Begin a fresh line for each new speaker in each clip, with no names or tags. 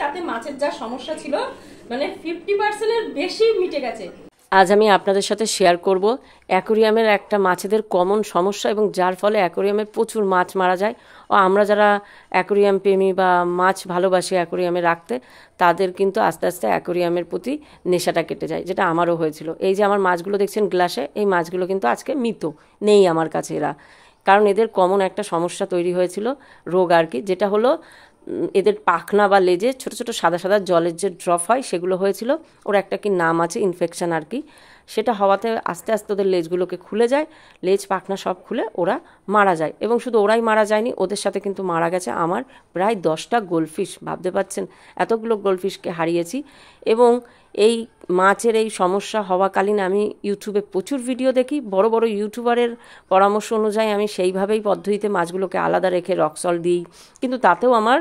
তাতে মাছের যা সমস্যা ছিল মানে 50%-এর বেশি মিটে গেছে।
আজ আমি আপনাদের সাথে শেয়ার করব অ্যাকোরিয়ামের একটা মাছেদের কমন সমস্যা এবং যার ফলে অ্যাকোরিয়ামে প্রচুর মাছ মারা যায়। ও আমরা যারা অ্যাকোরিয়াম প্রেমী বা মাছ ভালোবাসি অ্যাকোরিয়ামে রাখতে, তাদের কিন্তু আস্তে আস্তে অ্যাকোরিয়ামের প্রতি নেশাটা কেটে যায়, যেটা আমারও হয়েছিল। এই যে আমার মাছগুলো দেখছেন গ্লাসে, এই মাছগুলো কিন্তু আজকে মৃত, নেই আমার কাছে এরা। কারণ এদের কমন একটা সমস্যা তৈরি হয়েছিল, রোগ আর কি, যেটা হলো এদের পাখনা বা লেজে ছোট ছোট সাদা সাদা জলের যে ড্রপ হয় সেগুলো হয়েছিল। ওর একটা কি নাম আছে, ইনফেকশন আর কি। সেটা হওয়াতে আস্তে আস্তে ওদের লেজগুলোকে খুলে যায়, লেজ পাখনা সব খুলে ওরা মারা যায়। এবং শুধু ওরাই মারা যায়নি, ওদের সাথে কিন্তু মারা গেছে আমার প্রায় 10টা গোল্ডফিশ। ভাবতে পারছেন, এতগুলো গোল্ডফিশকে হারিয়েছি। এবং এই মাছের এই সমস্যা হওয়াকালীন আমি ইউটিউবে প্রচুর ভিডিও দেখি, বড় বড় ইউটিউবারের পরামর্শ অনুযায়ী আমি সেইভাবেই পদ্ধতিতে মাছগুলোকে আলাদা রেখে রকসল দিই। কিন্তু তাতেও আমার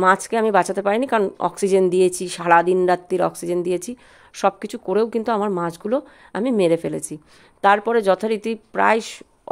মাছকে আমি বাঁচাতে পারিনি, কারণ অক্সিজেন দিয়েছি, সারাদিন রাত্রির অক্সিজেন দিয়েছি, সব কিছু করেও কিন্তু আমার মাছগুলো আমি মেরে ফেলেছি। তারপরে যথারীতি প্রায়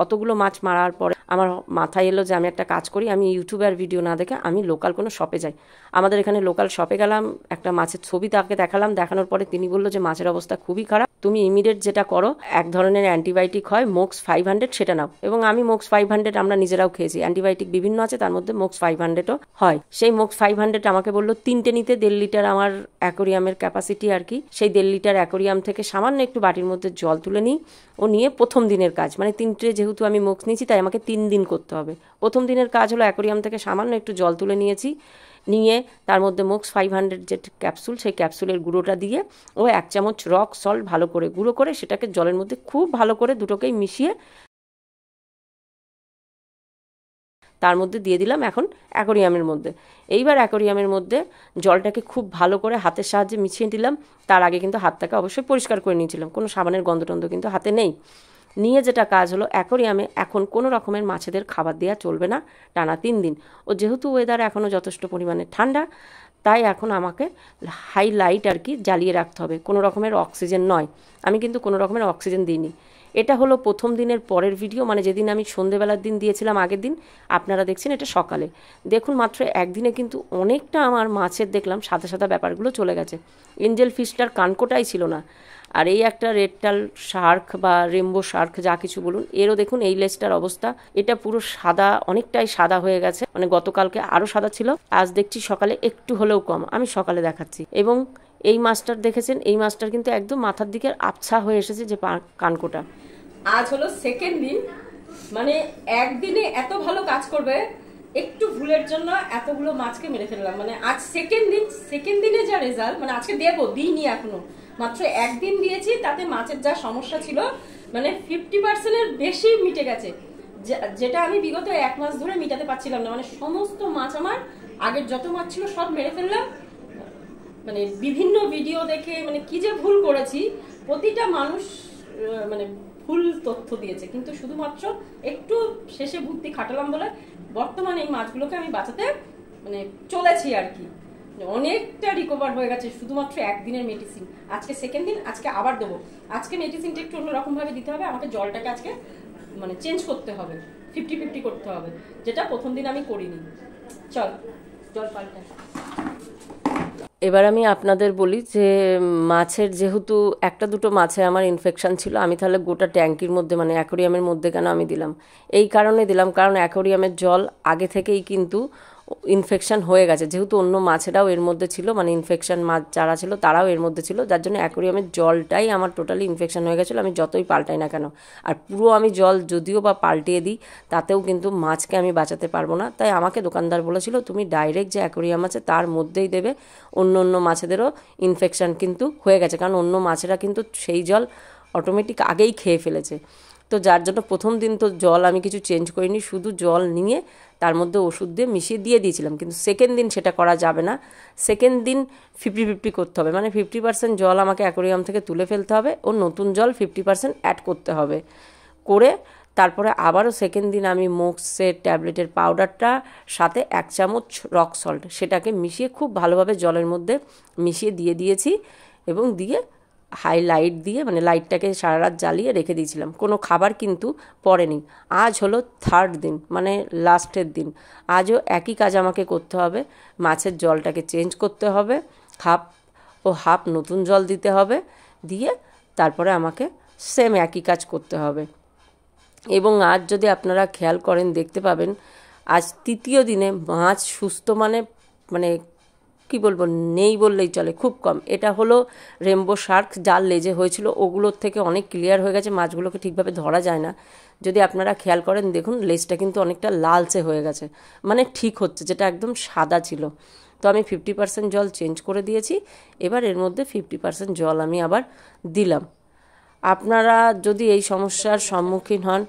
অতগুলো মাছ মারার পরে আমার মাথায় এলো যে আমি একটা কাজ করি, আমি ইউটিউবে আর ভিডিও না দেখে আমি লোকাল কোনো শপে যাই। আমাদের এখানে লোকাল শপে গেলাম, একটা মাছের ছবি তাকে দেখালাম। দেখানোর পরে তিনি বললো যে মাছের অবস্থা খুবই খারাপ, তুমি ইমিডিয়েট যেটা করো, এক ধরনের অ্যান্টিবায়োটিক হয় মোক্স 500, সেটা নাও। এবং আমি মোক্স 500 আমরা নিজেরাও খেয়েছি, অ্যান্টিবায়োটিক বিভিন্ন আছে, তার মধ্যে মোক্স 500ও হয়। সেই মোক্স 500 আমাকে বললো 3টে নিতে, 1.5 লিটার আমার অ্যাকোরিয়ামের ক্যাপাসিটি আর কি। সেই 1.5 লিটার অ্যাকোরিয়াম থেকে সামান্য একটু বাটির মধ্যে জল তুলে নিই। ও নিয়ে প্রথম দিনের কাজ, মানে 3টে যেহেতু আমি মোক্স নিয়েছি তাই আমাকে 3 দিন করতে হবে। প্রথম দিনের কাজ হলো অ্যাকোরিয়াম থেকে সামান্য একটু জল তুলে নিয়েছি, নিয়ে তার মধ্যে মোক্স 500 যে ক্যাপসুল, সেই ক্যাপসুলের গুঁড়োটা দিয়ে ও 1 চামচ রক সল্ট ভালো করে গুঁড়ো করে সেটাকে জলের মধ্যে খুব ভালো করে দুটোকেই মিশিয়ে তার মধ্যে দিয়ে দিলাম এখন অ্যাকোরিয়ামের মধ্যে। এইবার অ্যাকোরিয়ামের মধ্যে জলটাকে খুব ভালো করে হাতের সাহায্যে মিশিয়ে দিলাম। তার আগে কিন্তু হাতটাকে অবশ্যই পরিষ্কার করে নিয়েছিলাম, কোনো সাবানের গন্ধটন্ধ কিন্তু হাতে নেই। নিয়ে যেটা কাজ হলো, অ্যাকোরিয়ামে এখন কোনো রকমের মাছেদের খাবার দেওয়া চলবে না টানা 3 দিন। ও যেহেতু ওয়েদার এখনও যথেষ্ট পরিমাণে ঠান্ডা, তাই এখন আমাকে হাই লাইট আর কি জ্বালিয়ে রাখতে হবে, কোনো রকমের অক্সিজেন নয়। আমি কিন্তু কোনো রকমের অক্সিজেন দিইনি। এটা হলো প্রথম দিনের পরের ভিডিও, মানে যেদিন আমি সন্ধেবেলার দিন দিয়েছিলাম আগের দিন। আপনারা দেখছেন এটা সকালে। দেখুন মাত্র একদিনে কিন্তু অনেকটা আমার মাছের দেখলাম সাদা সাদা ব্যাপারগুলো চলে গেছে। এঞ্জেল ফিশটার কানকোটাই ছিল না। আর এই একটা রেডটাল শার্ক বা রেমবো শার্ক যা কিছু বলুন, এরও দেখুন এই লেজটার অবস্থা, এটা পুরো সাদা, অনেকটাই সাদা হয়ে গেছে। মানে গতকালকে আরও সাদা ছিল, আজ দেখছি সকালে একটু হলেও কম। আমি সকালে দেখাচ্ছি। এবং এই মাছটার দেখেছেন, এই মাছটার কিন্তু একদম মাথার দিকে আবছা হয়ে এসেছে যে কানকোটা।
আজ হলো সেকেন্ড দিন, মানে একদিনে এত ভালো কাজ করবে, একটু ভুলের জন্য এতগুলো মাছকে মেরে ফেললাম। মানে আজ সেকেন্ড দিন, সেকেন্ড দিনে যা রেজাল্ট, মানে আজকে দেবো, দিইনি এখনো, মাত্র একদিন দিয়েছি, তাতে মাছের যা সমস্যা ছিল মানে 50%-এর বেশি মিটে গেছে, যেটা আমি বিগত 1 মাস ধরে মিটাতে পারছিলাম না। মানে সমস্ত মাছ আমার আগের যত মাছ ছিল সব মেরে ফেললাম। মানে বিভিন্ন ভিডিও দেখে মানে কি যে ভুল করেছি, প্রতিটা মানুষ মানে ভুল তথ্য দিয়েছে, কিন্তু শুধুমাত্র একটু শেষে বুদ্ধি খাটালাম বলে বর্তমানে এই মাছগুলোকে আমি বাঁচাতে মানে চলেছি আর কি। অনেকটা রিকভার হয়ে গেছে শুধুমাত্র একদিনের মেডিসিন। আজকে সেকেন্ড দিন, আজকে আবার দেবো। আজকে মেডিসিনটা একটু অন্যরকম ভাবে দিতে হবে, আমাকে জলটাকে আজকে মানে চেঞ্জ করতে হবে, 50-50 করতে হবে, যেটা প্রথম দিন আমি করিনি। চল জল পাল্টা।
এবার আমি আপনাদের বলি যে মাছের যেহেতু একটা দুটো মাছে আমার ইনফেকশন ছিল, আমি তাহলে গোটা ট্যাঙ্কির মধ্যে মানে অ্যাকোরিয়ামের মধ্যে কেন আমি দিলাম? এই কারণে দিলাম, কারণ অ্যাকোরিয়ামের জল আগে থেকেই কিন্তু ইনফেকশন হয়ে গেছে, যেহেতু অন্য মাছেরাও এর মধ্যে ছিল, মানে ইনফেকশন মাছ যারা ছিল তারাও এর মধ্যে ছিল, যার জন্য অ্যাকোরিয়ামের জলটাই আমার টোটালি ইনফেকশন হয়ে গেছিলো, আমি যতই পাল্টাই না কেন। আর পুরো আমি জল যদিও বা পাল্টিয়ে দিই, তাতেও কিন্তু মাছকে আমি বাঁচাতে পারবো না। তাই আমাকে দোকানদার বলেছিল তুমি ডাইরেক্ট যে অ্যাকোরিয়াম আছে তার মধ্যেই দেবে। অন্য অন্য মাছেদেরও ইনফেকশন কিন্তু হয়ে গেছে, কারণ অন্য মাছেরা কিন্তু সেই জল অটোমেটিক আগেই খেয়ে ফেলেছে। তো যার জন্য প্রথম দিন তো জল আমি কিছু চেঞ্জ করিনি, শুধু জল নিয়ে তার মধ্যে ওষুধ দিয়ে মিশিয়ে দিয়ে দিয়েছিলাম। কিন্তু সেকেন্ড দিন সেটা করা যাবে না, সেকেন্ড দিন 50-50 করতে হবে, মানে 50% জল আমাকে অ্যাকোরিয়াম থেকে তুলে ফেলতে হবে ও নতুন জল 50% অ্যাড করতে হবে। করে তারপরে আবারও সেকেন্ড দিন আমি মোক্সের ট্যাবলেটের পাউডারটা সাথে 1 চামচ রক সল্ট সেটাকে মিশিয়ে খুব ভালোভাবে জলের মধ্যে মিশিয়ে দিয়ে দিয়েছি। এবং দিয়ে হাই লাইট দিয়ে মানে লাইটটাকে সারা রাত জ্বালিয়ে রেখে দিয়েছিলাম, কোনো খাবার কিন্তু পড়েনি। আজ হলো 3rd দিন, মানে লাস্টের দিন। আজও একই কাজ আমাকে করতে হবে, মাছের জলটাকে চেঞ্জ করতে হবে, হাফ নতুন জল দিতে হবে, দিয়ে তারপরে আমাকে সেম একই কাজ করতে হবে। এবং আজ যদি আপনারা খেয়াল করেন দেখতে পাবেন আজ 3য় দিনে মাছ সুস্থ মানে কি বলবো, নেই বললেই চলে, খুব কম। এটা হলো রেমবো শার্ক, যার লেজে হয়েছিল ওগুলোর থেকে অনেক ক্লিয়ার হয়ে গেছে, মাছগুলোকে ঠিকভাবে ধরা যায় না। যদি আপনারা খেয়াল করেন দেখুন লেজটা কিন্তু অনেকটা লালচে হয়ে গেছে, মানে ঠিক হচ্ছে, যেটা একদম সাদা ছিল। তো আমি 50% জল চেঞ্জ করে দিয়েছি, এবার এর মধ্যে 50% জল আমি আবার দিলাম। আপনারা যদি এই সমস্যার সম্মুখীন হন,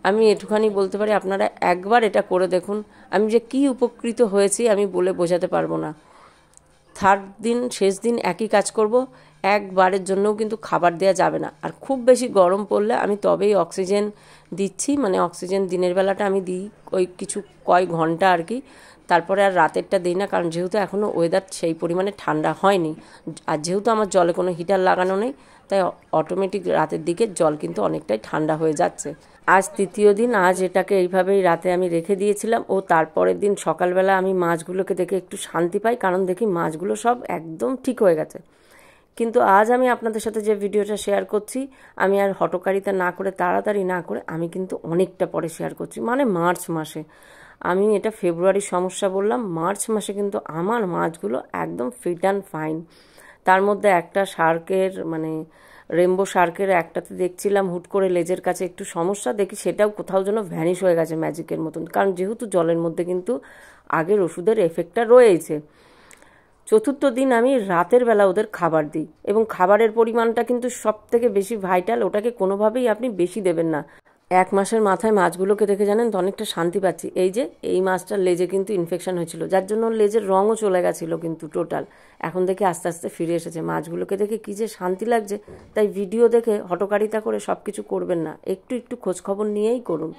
আমি এটুখানি বলতে পারি আপনারা একবার এটা করে দেখুন। আমি যে কি উপকৃত হয়েছি আমি বলে বোঝাতে পারবো না। 3rd দিন শেষ দিন একই কাজ করব, একবারের জন্যও কিন্তু খাবার দেওয়া যাবে না। আর খুব বেশি গরম পড়লে আমি তবেই অক্সিজেন দিচ্ছি, মানে অক্সিজেন দিনের বেলাটা আমি দিই ওই কয়েক ঘন্টা আর কি, তারপরে আর রাতেরটা দিই না, কারণ যেহেতু এখনও ওয়েদার সেই পরিমাণে ঠান্ডা হয়নি, আর যেহেতু আমার জলে কোনো হিটার লাগানো নেই, তাই অটোমেটিক রাতের দিকে জল কিন্তু অনেকটাই ঠান্ডা হয়ে যাচ্ছে। আজ 3য় দিন, আজ এটাকে এইভাবেই রাতে আমি রেখে দিয়েছিলাম, ও তারপরের দিন সকালবেলা আমি মাছগুলোকে দেখে একটু শান্তি পাই, কারণ দেখি মাছগুলো সব একদম ঠিক হয়ে গেছে। কিন্তু আজ আমি আপনাদের সাথে যে ভিডিওটা শেয়ার করছি, আমি আর হঠকারিতা না করে, তাড়াতাড়ি না করে, আমি কিন্তু অনেকটা পরে শেয়ার করছি, মানে মার্চ মাসে। আমি এটা ফেব্রুয়ারির সমস্যা বললাম, মার্চ মাসে কিন্তু আমার মাছগুলো একদম ফিট অ্যান্ড ফাইন। তার মধ্যে একটা শার্কের, মানে রেমবো শার্কের একটাতে দেখছিলাম হুট করে লেজের কাছে একটু সমস্যা, দেখি সেটাও কোথাও যেন ভ্যানিশ হয়ে গেছে ম্যাজিকের মতন, কারণ যেহেতু জলের মধ্যে কিন্তু আগের ওষুধের এফেক্টটা রয়েছে। 4র্থ দিন আমি রাতের বেলা ওদের খাবার দিই, এবং খাবারের পরিমাণটা কিন্তু সব থেকে বেশি ভাইটাল, ওটাকে কোনোভাবেই আপনি বেশি দেবেন না। 1 মাসের মাথায় মাছগুলোকে দেখে জানেন তো অনেকটা শান্তি পাচ্ছি। এই যে এই মাছটার লেজে কিন্তু ইনফেকশন হয়েছিল, যার জন্য লেজের রঙও চলে গেছিলো কিন্তু টোটাল, এখন দেখে আস্তে আস্তে ফিরে এসেছে। মাছগুলোকে দেখে কী যে শান্তি লাগছে। তাই ভিডিও দেখে হঠকারিতা করে সব কিছু করবেন না, একটু খোঁজখবর নিয়েই করুন।